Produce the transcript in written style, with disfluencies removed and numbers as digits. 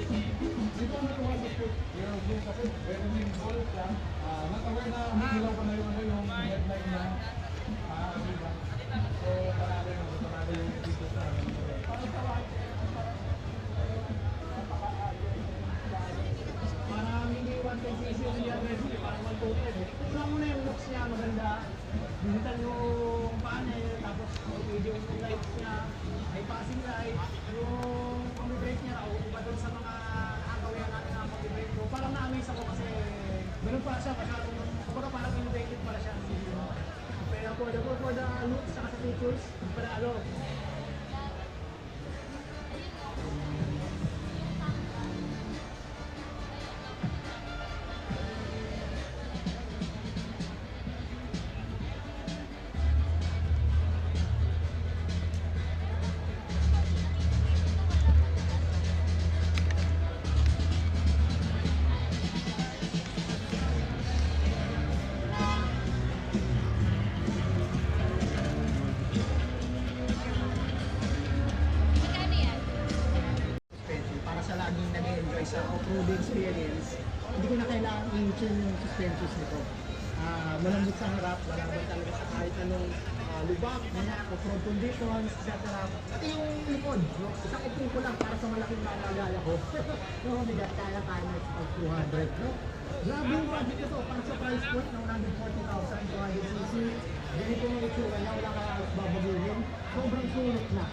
Dito ang natuwa sa foot, yung kasi very nimble siya. Not-aware na umiilaw pa na yung headline na diba? So, marami yung dito sa parang tawag. Parang hindi 1.6 yung niya Wesley, parang 1.2 eh. Tignan mo na yung looks niya, maganda. Digital yung panel, tapos video yung lights niya, may passing light, yung pang-brake niya, iba doon sa mga nakakawin natin na pang-brake ko. Parang na-amaze ako kasi ganun pala siya, parang innovative pala siya. Pero for the looks, saka sa features, panalo. Para sa laging nag-enjoy sa off-road experience, hindi ko na kailangan i-tune yung suspensions nito. Malambot sa harap, malambot talaga sa kahit anong lubak, off-road conditions, etc. Pati yung likod, no? Isang upin ko lang para sa malaking nagagaya ko. No, bigat kaya na pag 200. No? Grabe yung budget ito, para sa price point ng 140,200cc. Ganito yung itsura niya, wala ka babaguhin. Sobrang sulit na.